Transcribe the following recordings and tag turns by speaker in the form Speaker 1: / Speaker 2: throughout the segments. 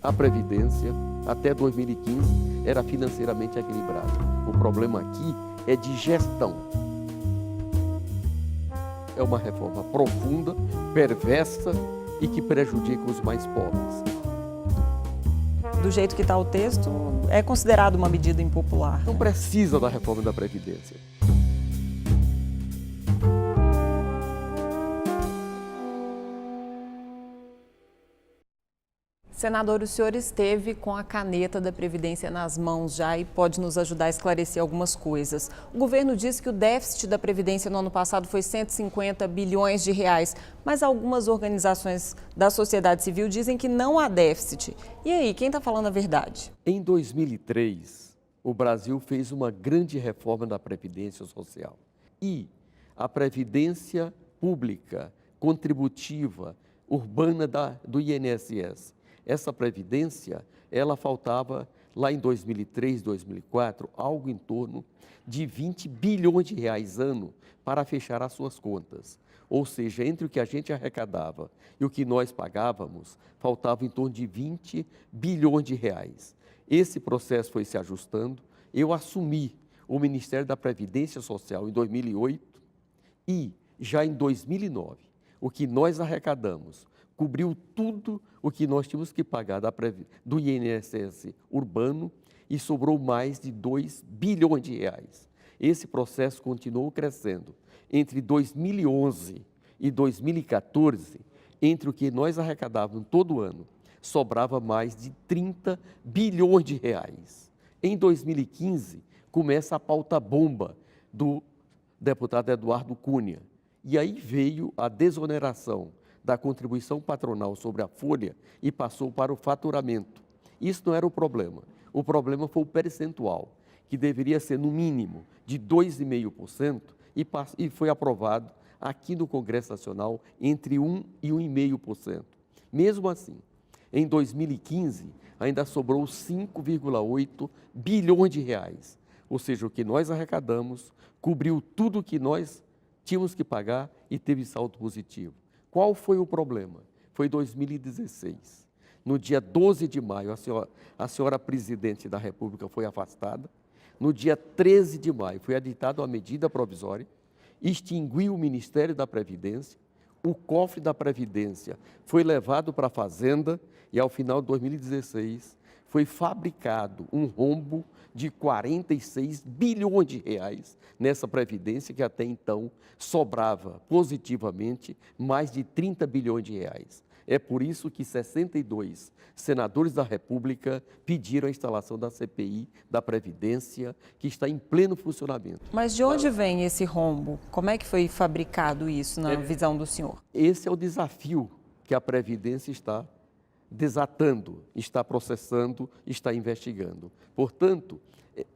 Speaker 1: a Previdência, até 2015, era financeiramente equilibrada. O problema aqui é de gestão. É uma reforma profunda, perversa e que prejudica os mais pobres.
Speaker 2: Do jeito que está o texto, é considerado uma medida impopular.
Speaker 1: Não precisa da reforma da Previdência.
Speaker 2: Senador, o senhor esteve com a caneta da Previdência nas mãos já e pode nos ajudar a esclarecer algumas coisas. O governo disse que o déficit da Previdência no ano passado foi 150 bilhões de reais, mas algumas organizações da sociedade civil dizem que não há déficit. E aí, quem está falando a verdade?
Speaker 1: Em 2003, o Brasil fez uma grande reforma da Previdência Social. E a Previdência Pública, contributiva, urbana do INSS, essa previdência, ela faltava lá em 2003, 2004, algo em torno de 20 bilhões de reais ano para fechar as suas contas. Ou seja, entre o que a gente arrecadava e o que nós pagávamos, faltava em torno de 20 bilhões de reais. Esse processo foi se ajustando. Eu assumi o Ministério da Previdência Social em 2008 e já em 2009, o que nós arrecadamos cobriu tudo o que nós tínhamos que pagar do INSS urbano e sobrou mais de 2 bilhões de reais. Esse processo continuou crescendo. Entre 2011 e 2014, entre o que nós arrecadávamos todo ano, sobrava mais de 30 bilhões de reais. Em 2015, começa a pauta-bomba do deputado Eduardo Cunha. E aí veio a desoneração da contribuição patronal sobre a folha e passou para o faturamento. Isso não era o problema. O problema foi o percentual, que deveria ser no mínimo de 2,5% e foi aprovado aqui no Congresso Nacional entre 1% e 1,5%. Mesmo assim, em 2015, ainda sobrou 5,8 bilhões de reais. Ou seja, o que nós arrecadamos cobriu tudo o que nós tínhamos que pagar e teve saldo positivo. Qual foi o problema? Foi 2016. No dia 12 de maio, a senhora presidente da República foi afastada. No dia 13 de maio, foi editada uma medida provisória, extinguiu o Ministério da Previdência, o cofre da Previdência foi levado para a Fazenda e, ao final de 2016, foi fabricado um rombo de 46 bilhões de reais nessa Previdência, que até então sobrava positivamente mais de 30 bilhões de reais. É por isso que 62 senadores da República pediram a instalação da CPI da Previdência, que está em pleno funcionamento.
Speaker 2: Mas de onde vem esse rombo? Como é que foi fabricado isso na visão do senhor?
Speaker 1: Esse é o desafio que a Previdência está desatando, está processando, está investigando. Portanto,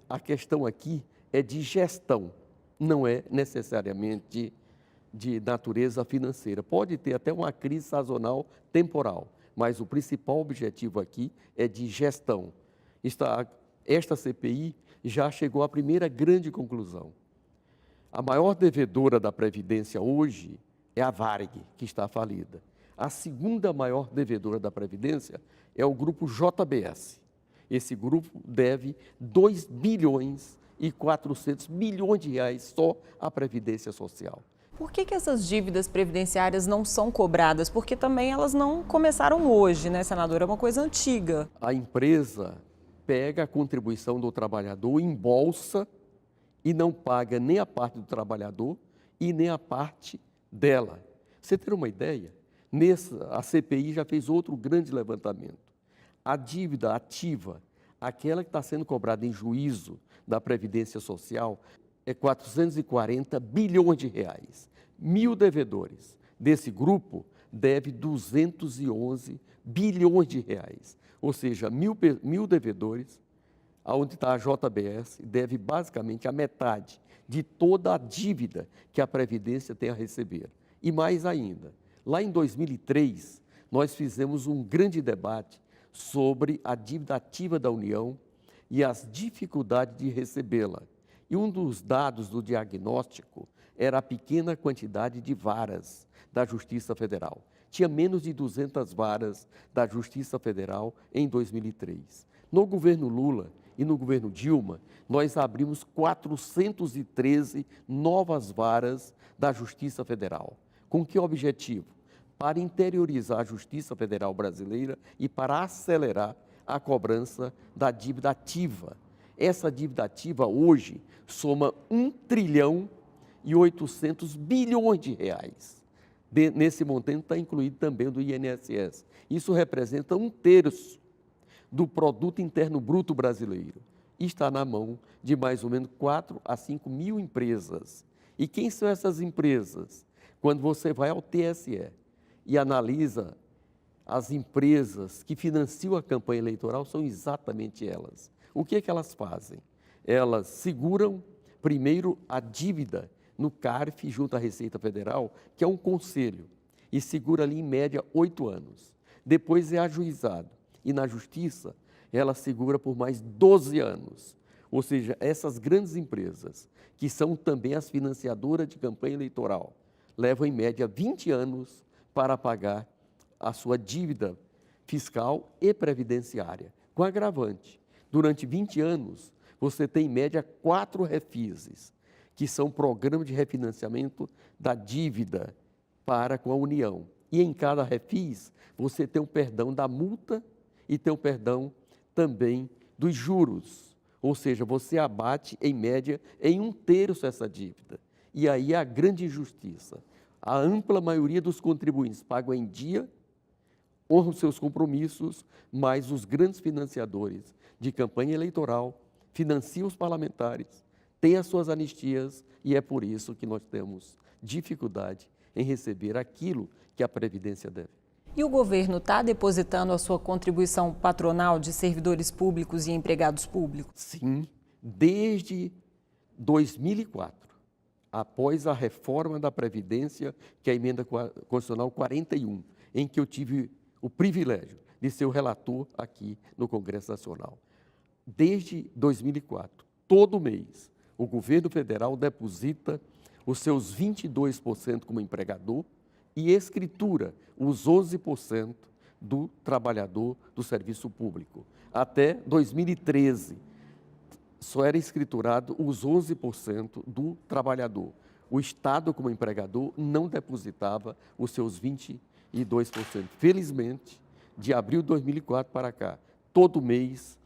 Speaker 1: a questão aqui é de gestão, não é necessariamente de natureza financeira. Pode ter até uma crise sazonal temporal, mas o principal objetivo aqui é de gestão. Esta CPI já chegou à primeira grande conclusão. A maior devedora da Previdência hoje é a Varig, que está falida. A segunda maior devedora da Previdência é o grupo JBS. Esse grupo deve 2 bilhões e 400 milhões de reais só à Previdência Social.
Speaker 2: Por que essas dívidas previdenciárias não são cobradas? Porque também elas não começaram hoje, né, senador? É uma coisa antiga.
Speaker 1: A empresa pega a contribuição do trabalhador, embolsa e não paga nem a parte do trabalhador e nem a parte dela. Você ter uma ideia? A CPI já fez outro grande levantamento. A dívida ativa, aquela que está sendo cobrada em juízo da Previdência Social, é 440 bilhões de reais. 1.000 devedores desse grupo deve 211 bilhões de reais. Ou seja, 1.000 devedores, onde está a JBS, deve basicamente a metade de toda a dívida que a Previdência tem a receber. E mais ainda, lá em 2003, nós fizemos um grande debate sobre a dívida ativa da União e as dificuldades de recebê-la. E um dos dados do diagnóstico era a pequena quantidade de varas da Justiça Federal. tinha menos de 200 varas da Justiça Federal em 2003. No governo Lula e no governo Dilma, nós abrimos 413 novas varas da Justiça Federal. Com que objetivo? Para interiorizar a Justiça Federal brasileira e para acelerar a cobrança da dívida ativa. Essa dívida ativa hoje soma 1,8 bilhões de reais. Nesse montante está incluído também o do INSS. Isso representa 1/3 do produto interno bruto brasileiro. E está na mão de mais ou menos 4 a 5 mil empresas. E quem são essas empresas? Quando você vai ao TSE e analisa as empresas que financiam a campanha eleitoral, são exatamente elas. O que é que elas fazem? Elas seguram, primeiro, a dívida no CARF, junto à Receita Federal, que é um conselho, e segura ali, em média, 8 anos. Depois é ajuizado. E na Justiça, ela segura por mais 12 anos. Ou seja, essas grandes empresas, que são também as financiadoras de campanha eleitoral, levam, em média, 20 anos para pagar a sua dívida fiscal e previdenciária, com agravante. Durante 20 anos, você tem, em média, 4 refises, que são programas de refinanciamento da dívida para com a União. E em cada refis, você tem o perdão da multa e tem o perdão também dos juros. Ou seja, você abate, em média, em 1/3 essa dívida. E aí a grande injustiça. A ampla maioria dos contribuintes pagam em dia, honram seus compromissos, mas os grandes financiadores de campanha eleitoral financiam os parlamentares, têm as suas anistias, e é por isso que nós temos dificuldade em receber aquilo que a Previdência deve.
Speaker 2: E o governo está depositando a sua contribuição patronal de servidores públicos e empregados públicos?
Speaker 1: Sim, desde 2004, após a reforma da Previdência, que é a Emenda Constitucional 41, em que eu tive o privilégio de ser o relator aqui no Congresso Nacional. Desde 2004, todo mês, o governo federal deposita os seus 22% como empregador e escritura os 11% do trabalhador do serviço público. Até 2013, só era escriturado os 11% do trabalhador. O Estado, como empregador, não depositava os seus 22%. Felizmente, de abril de 2004 para cá, todo mês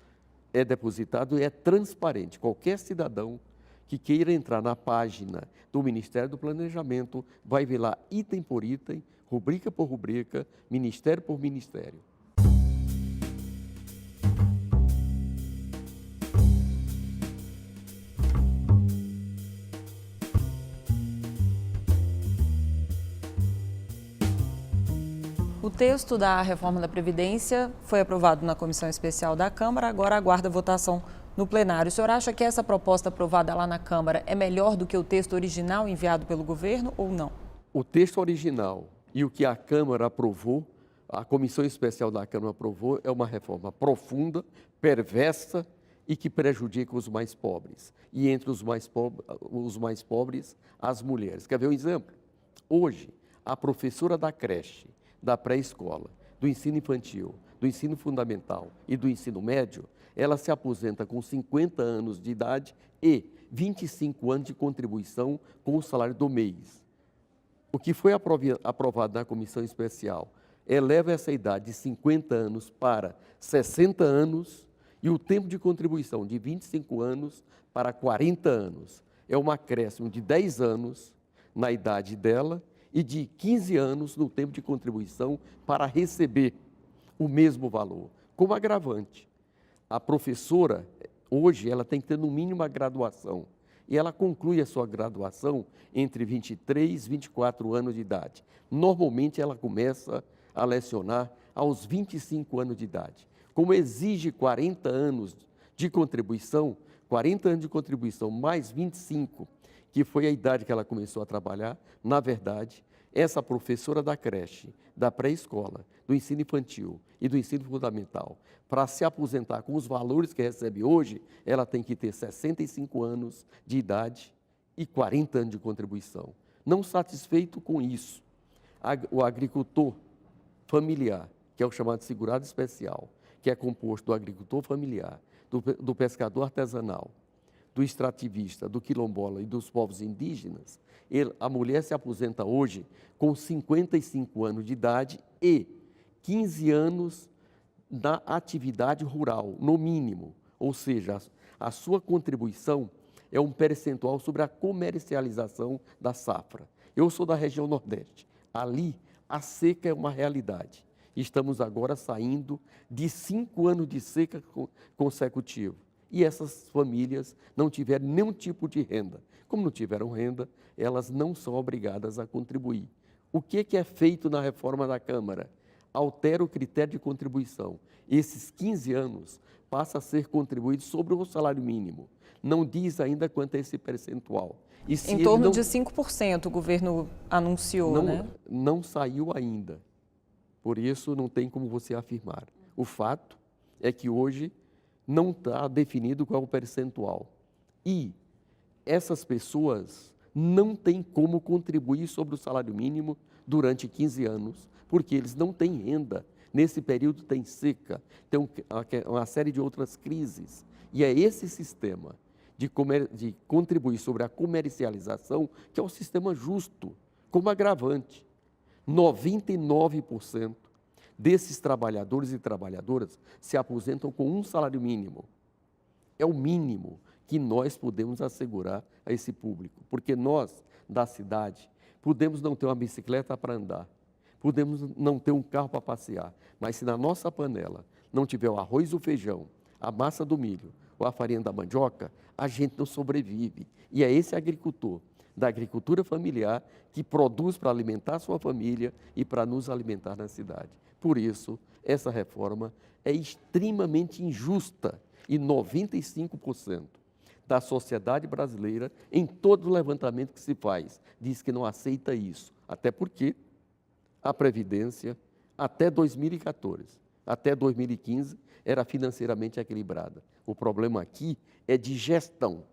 Speaker 1: é depositado e é transparente. Qualquer cidadão que queira entrar na página do Ministério do Planejamento vai ver lá, item por item, rubrica por rubrica, ministério por ministério.
Speaker 2: O texto da reforma da Previdência foi aprovado na Comissão Especial da Câmara, agora aguarda votação no plenário. O senhor acha que essa proposta aprovada lá na Câmara é melhor do que o texto original enviado pelo governo ou não?
Speaker 1: O texto original e o que a Câmara aprovou, a Comissão Especial da Câmara aprovou, é uma reforma profunda, perversa e que prejudica os mais pobres. E entre os mais pobres, as mulheres. Quer ver um exemplo? Hoje, a professora da creche, da pré-escola, do ensino infantil, do ensino fundamental e do ensino médio, ela se aposenta com 50 anos de idade e 25 anos de contribuição com o salário do mês. O que foi aprovado na Comissão Especial eleva essa idade de 50 anos para 60 anos e o tempo de contribuição de 25 anos para 40 anos. É um acréscimo de 10 anos na idade dela e de 15 anos no tempo de contribuição para receber o mesmo valor. Como agravante, a professora, hoje, ela tem que ter no mínimo a graduação. E ela conclui a sua graduação entre 23 e 24 anos de idade. Normalmente, ela começa a lecionar aos 25 anos de idade. Como exige 40 anos de contribuição, 40 anos de contribuição mais 25, que foi a idade que ela começou a trabalhar, na verdade, essa professora da creche, da pré-escola, do ensino infantil e do ensino fundamental, para se aposentar com os valores que recebe hoje, ela tem que ter 65 anos de idade e 40 anos de contribuição. Não satisfeito com isso, o agricultor familiar, que é o chamado segurado especial, que é composto do agricultor familiar, do pescador artesanal, do extrativista, do quilombola e dos povos indígenas, a mulher se aposenta hoje com 55 anos de idade e 15 anos na atividade rural, no mínimo. Ou seja, a sua contribuição é um percentual sobre a comercialização da safra. Eu sou da região Nordeste. Ali, a seca é uma realidade. Estamos agora saindo de 5 anos de seca consecutiva. E essas famílias não tiveram nenhum tipo de renda. Como não tiveram renda, elas não são obrigadas a contribuir. O que é feito na reforma da Câmara? Altera o critério de contribuição. Esses 15 anos passa a ser contribuído sobre o salário mínimo. Não diz ainda quanto é esse percentual. E se
Speaker 2: em torno de 5% o governo anunciou, né?
Speaker 1: Não saiu ainda. Por isso, não tem como você afirmar. O fato é que hoje não está definido qual é o percentual. E essas pessoas não têm como contribuir sobre o salário mínimo durante 15 anos, porque eles não têm renda. Nesse período tem seca, tem uma série de outras crises. E é esse sistema de contribuir sobre a comercialização que é o sistema justo, como agravante. 99% desses trabalhadores e trabalhadoras se aposentam com um salário mínimo. É o mínimo que nós podemos assegurar a esse público, porque nós, da cidade, podemos não ter uma bicicleta para andar, podemos não ter um carro para passear, mas se na nossa panela não tiver o arroz e o feijão, a massa do milho ou a farinha da mandioca, a gente não sobrevive. E é esse agricultor, da agricultura familiar, que produz para alimentar a sua família e para nos alimentar na cidade. Por isso, essa reforma é extremamente injusta e 95% da sociedade brasileira, em todo o levantamento que se faz, diz que não aceita isso. Até porque a Previdência, até 2014, até 2015, era financeiramente equilibrada. O problema aqui é de gestão.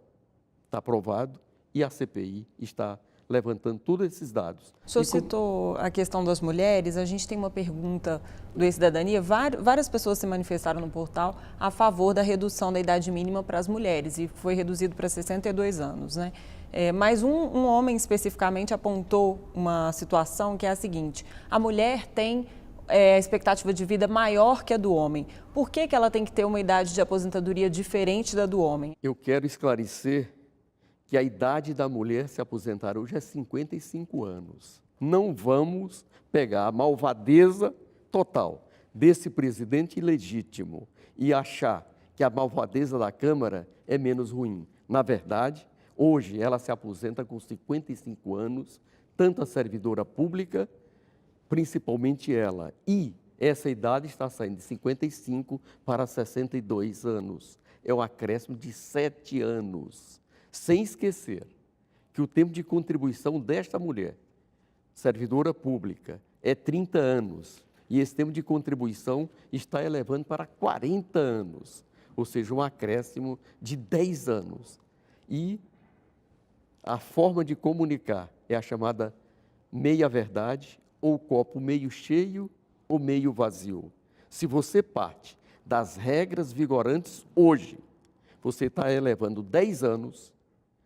Speaker 1: Está aprovado e a CPI está levantando todos esses dados.
Speaker 2: O senhor citou a questão das mulheres, a gente tem uma pergunta do E-Cidadania, várias pessoas se manifestaram no portal a favor da redução da idade mínima para as mulheres e foi reduzido para 62 anos, né? Mas um homem especificamente apontou uma situação que é a seguinte: a mulher tem a expectativa de vida maior que a do homem. Por que ela tem que ter uma idade de aposentadoria diferente da do homem?
Speaker 1: Eu quero esclarecer que a idade da mulher se aposentar hoje é 55 anos. Não vamos pegar a malvadeza total desse presidente ilegítimo e achar que a malvadeza da Câmara é menos ruim. Na verdade, hoje ela se aposenta com 55 anos, tanto a servidora pública, principalmente ela. E essa idade está saindo de 55 para 62 anos. É um acréscimo de 7 anos. Sem esquecer que o tempo de contribuição desta mulher, servidora pública, é 30 anos. E esse tempo de contribuição está elevando para 40 anos. Ou seja, um acréscimo de 10 anos. E a forma de comunicar é a chamada meia-verdade, ou copo meio cheio ou meio vazio. Se você parte das regras vigorantes hoje, você está elevando 10 anos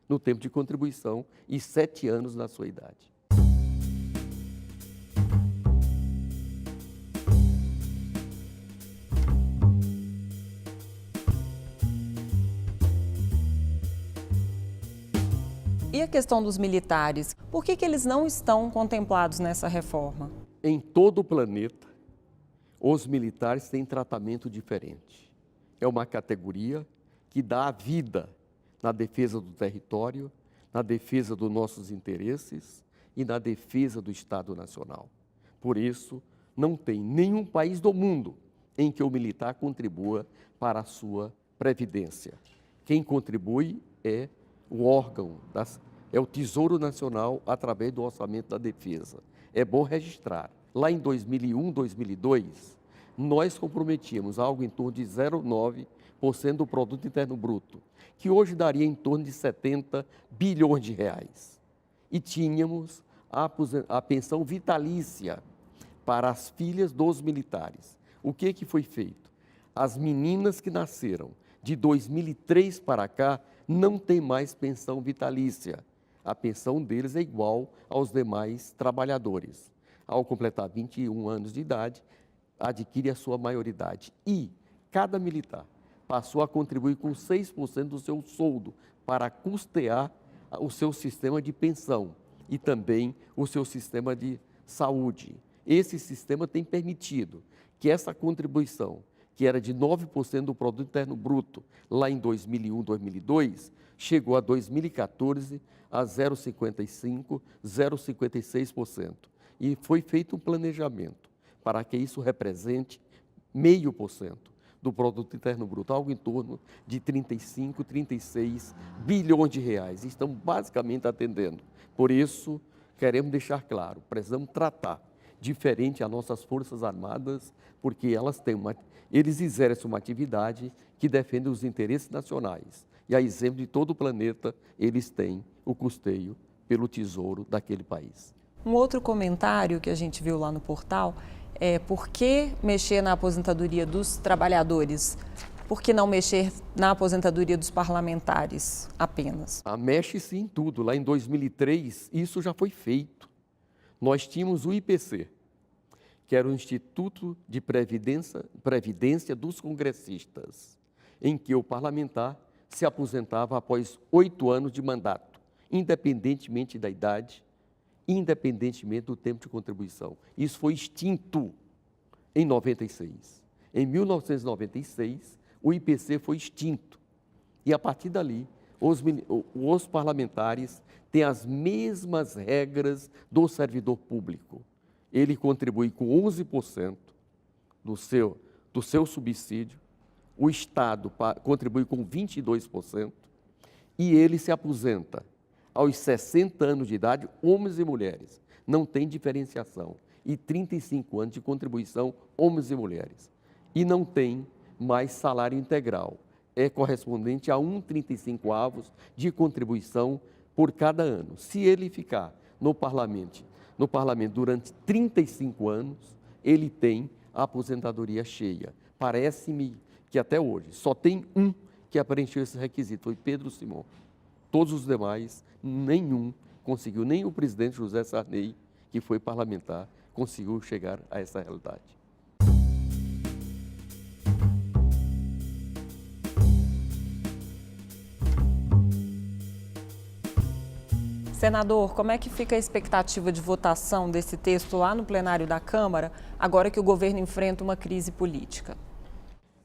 Speaker 1: no tempo de contribuição e 7 anos na sua idade.
Speaker 2: E a questão dos militares? Por que eles não estão contemplados nessa reforma?
Speaker 1: Em todo o planeta, os militares têm tratamento diferente. É uma categoria que dá a vida na defesa do território, na defesa dos nossos interesses e na defesa do Estado Nacional. Por isso, não tem nenhum país do mundo em que o militar contribua para a sua previdência. Quem contribui é o órgão, é o Tesouro Nacional através do Orçamento da Defesa. É bom registrar. Lá em 2001, 2002, nós comprometíamos algo em torno de 0,9% do Produto Interno Bruto, que hoje daria em torno de 70 bilhões de reais. E tínhamos a pensão vitalícia para as filhas dos militares. O que foi feito? As meninas que nasceram de 2003 para cá não têm mais pensão vitalícia. A pensão deles é igual aos demais trabalhadores. Ao completar 21 anos de idade, adquire a sua maioridade. E cada militar passou a contribuir com 6% do seu soldo para custear o seu sistema de pensão e também o seu sistema de saúde. Esse sistema tem permitido que essa contribuição, que era de 9% do Produto Interno Bruto lá em 2001, 2002, chegou a 2014 a 0,55%, 0,56%. E foi feito um planejamento para que isso represente 0,5% do Produto Interno Bruto, algo em torno de 35, 36 bilhões de reais. Estamos basicamente atendendo. Por isso, queremos deixar claro, precisamos tratar diferente as nossas Forças Armadas, porque eles exercem uma atividade que defende os interesses nacionais. E a exemplo de todo o planeta, eles têm o custeio pelo tesouro daquele país.
Speaker 2: Um outro comentário que a gente viu lá no portal é: por que mexer na aposentadoria dos trabalhadores? Por que não mexer na aposentadoria dos parlamentares apenas?
Speaker 1: Mexe-se em tudo. Lá em 2003, isso já foi feito. Nós tínhamos o IPC, que era o Instituto de Previdência dos Congressistas, em que o parlamentar se aposentava após 8 anos de mandato, independentemente da idade, independentemente do tempo de contribuição. Isso foi extinto em 96. Em 1996, o IPC foi extinto. E, a partir dali, os parlamentares têm as mesmas regras do servidor público. Ele contribui com 11% do seu subsídio, o Estado contribui com 22% e ele se aposenta aos 60 anos de idade, homens e mulheres. Não tem diferenciação. E 35 anos de contribuição, homens e mulheres. E não tem mais salário integral. É correspondente a 1,35 de contribuição por cada ano. Se ele ficar no parlamento durante 35 anos, ele tem a aposentadoria cheia. Parece-me que até hoje só tem um que preencheu esse requisito, foi Pedro Simão. Todos os demais, nenhum conseguiu, nem o presidente José Sarney, que foi parlamentar, conseguiu chegar a essa realidade.
Speaker 2: Senador, como é que fica a expectativa de votação desse texto lá no plenário da Câmara, agora que o governo enfrenta uma crise política?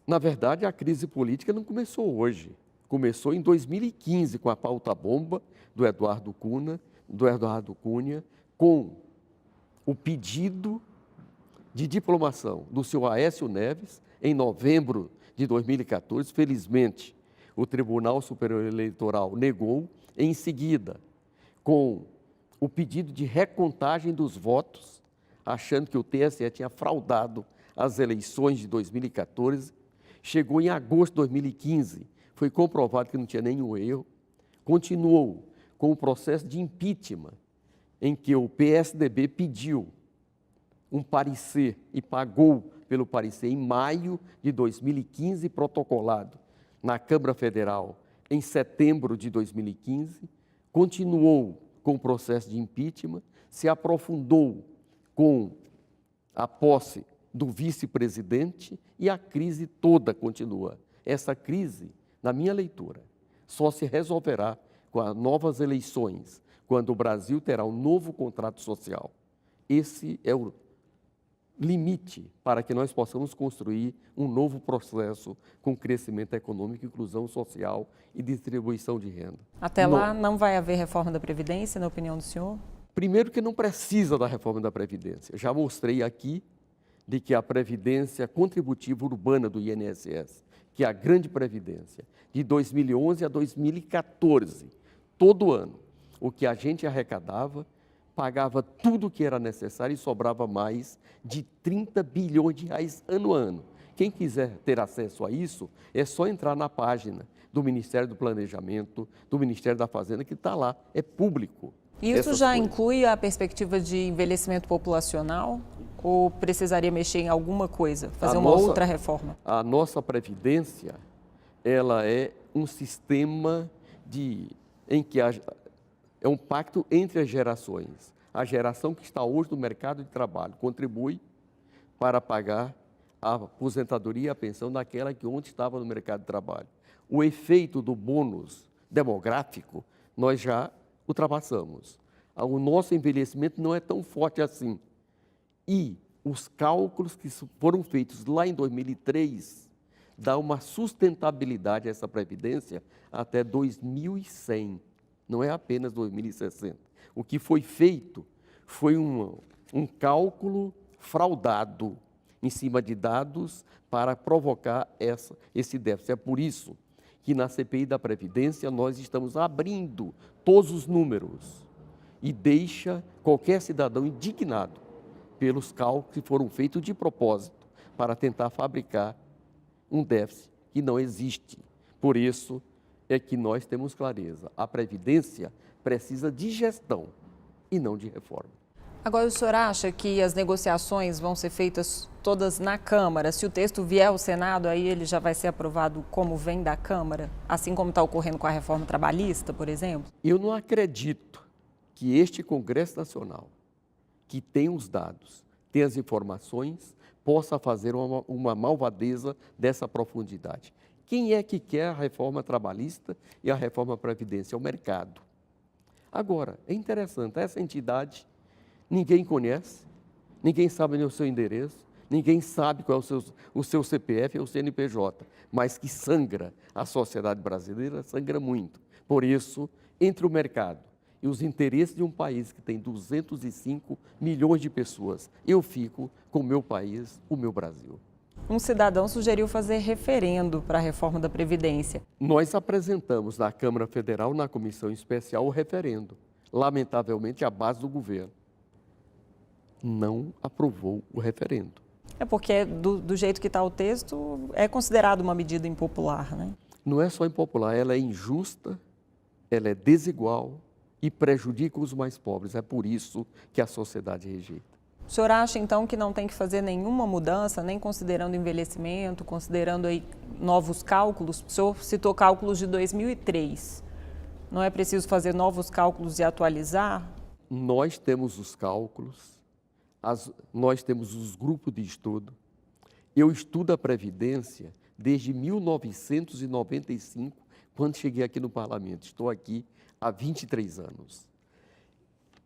Speaker 1: Na verdade, a crise política não começou hoje. Começou em 2015 com a pauta-bomba do Eduardo Cunha, com o pedido de diplomação do senhor Aécio Neves em novembro de 2014. Felizmente, o Tribunal Superior Eleitoral negou. Em seguida, com o pedido de recontagem dos votos, achando que o TSE tinha fraudado as eleições de 2014. Chegou em agosto de 2015, foi comprovado que não tinha nenhum erro. Continuou com o processo de impeachment, em que o PSDB pediu um parecer e pagou pelo parecer em maio de 2015, protocolado na Câmara Federal em setembro de 2015. Continuou com o processo de impeachment, se aprofundou com a posse do vice-presidente e a crise toda continua. Essa crise, na minha leitura, só se resolverá com as novas eleições, quando o Brasil terá um novo contrato social. Esse é o limite para que nós possamos construir um novo processo com crescimento econômico, inclusão social e distribuição de renda.
Speaker 2: Até lá não vai haver reforma da Previdência, na opinião do senhor?
Speaker 1: Primeiro que não precisa da reforma da Previdência. Já mostrei aqui de que a Previdência Contributiva Urbana do INSS, que é a grande Previdência, de 2011 a 2014, todo ano, o que a gente arrecadava, pagava tudo o que era necessário e sobrava mais de 30 bilhões de reais ano a ano. Quem quiser ter acesso a isso, é só entrar na página do Ministério do Planejamento, do Ministério da Fazenda, que está lá, é público.
Speaker 2: Isso já inclui a perspectiva de envelhecimento populacional? ou precisaria mexer em alguma coisa, fazer uma outra reforma?
Speaker 1: A nossa Previdência, ela é um sistema em que é um pacto entre as gerações. A geração que está hoje no mercado de trabalho contribui para pagar a aposentadoria e a pensão daquela que ontem estava no mercado de trabalho. O efeito do bônus demográfico, nós já ultrapassamos. O nosso envelhecimento não é tão forte assim. E os cálculos que foram feitos lá em 2003 dão uma sustentabilidade a essa Previdência até 2100, não é apenas 2060. O que foi feito foi um cálculo fraudado em cima de dados para provocar esse déficit. É por isso que na CPI da Previdência nós estamos abrindo todos os números e deixa qualquer cidadão indignado pelos cálculos que foram feitos de propósito para tentar fabricar um déficit que não existe. Por isso é que nós temos clareza. A Previdência precisa de gestão e não de reforma.
Speaker 2: Agora, o senhor acha que as negociações vão ser feitas todas na Câmara? Se o texto vier ao Senado, aí ele já vai ser aprovado como vem da Câmara? Assim como está ocorrendo com a reforma trabalhista, por exemplo?
Speaker 1: Eu não acredito que este Congresso Nacional, que tem os dados, tem as informações, possa fazer uma malvadeza dessa profundidade. Quem é que quer a reforma trabalhista e a reforma Previdência? É o mercado. Agora, é interessante, essa entidade ninguém conhece, ninguém sabe nem o seu endereço, ninguém sabe qual é o seu CPF ou o CNPJ, mas que sangra a sociedade brasileira, sangra muito. Por isso, entre o mercado e os interesses de um país que tem 205 milhões de pessoas, eu fico com o meu país, o meu Brasil.
Speaker 2: Um cidadão sugeriu fazer referendo para a reforma da Previdência.
Speaker 1: Nós apresentamos na Câmara Federal, na Comissão Especial, o referendo. Lamentavelmente, a base do governo não aprovou o referendo.
Speaker 2: É porque, do jeito que está o texto, é considerado uma medida impopular, né?
Speaker 1: Não é só impopular, ela é injusta, ela é desigual e prejudica os mais pobres. É por isso que a sociedade rejeita.
Speaker 2: O senhor acha, então, que não tem que fazer nenhuma mudança, nem considerando envelhecimento, considerando aí novos cálculos? O senhor citou cálculos de 2003. Não é preciso fazer novos cálculos e atualizar?
Speaker 1: Nós temos os cálculos, nós temos os grupos de estudo. Eu estudo a Previdência desde 1995, quando cheguei aqui no Parlamento. Estou aqui há 23 anos.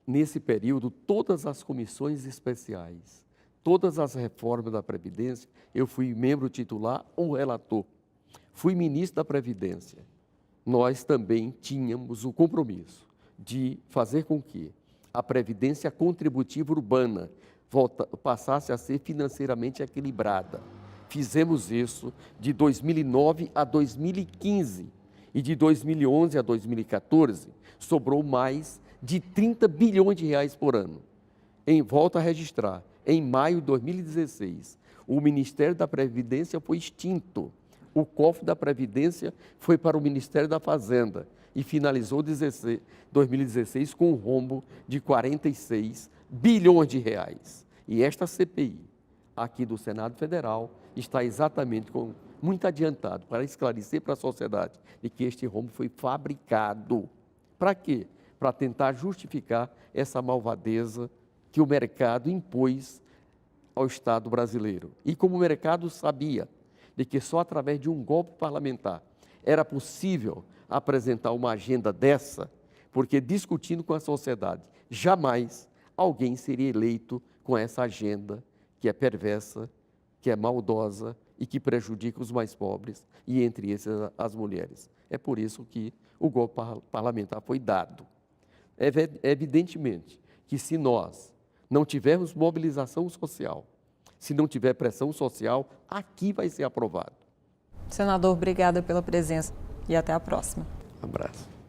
Speaker 1: Nesse período, todas as comissões especiais, todas as reformas da Previdência, eu fui membro titular ou relator. Fui ministro da Previdência. Nós também tínhamos o compromisso de fazer com que a Previdência contributiva urbana passasse a ser financeiramente equilibrada. Fizemos isso de 2009 a 2015 e de 2011 a 2014 sobrou mais de 30 bilhões de reais por ano. Volto a registrar, em maio de 2016, o Ministério da Previdência foi extinto. O cofre da Previdência foi para o Ministério da Fazenda e finalizou 2016 com um rombo de 46 bilhões de reais. E esta CPI, aqui do Senado Federal, está exatamente muito adiantado para esclarecer para a sociedade de que este rombo foi fabricado. Para quê? Para tentar justificar essa malvadeza que o mercado impôs ao Estado brasileiro. E como o mercado sabia de que só através de um golpe parlamentar era possível apresentar uma agenda dessa, porque discutindo com a sociedade, jamais alguém seria eleito com essa agenda que é perversa, que é maldosa e que prejudica os mais pobres, e entre esses as mulheres. É por isso que o golpe parlamentar foi dado. Evidentemente que se nós não tivermos mobilização social, se não tiver pressão social, aqui vai ser aprovado.
Speaker 2: Senador, obrigada pela presença e até a próxima.
Speaker 1: Um abraço.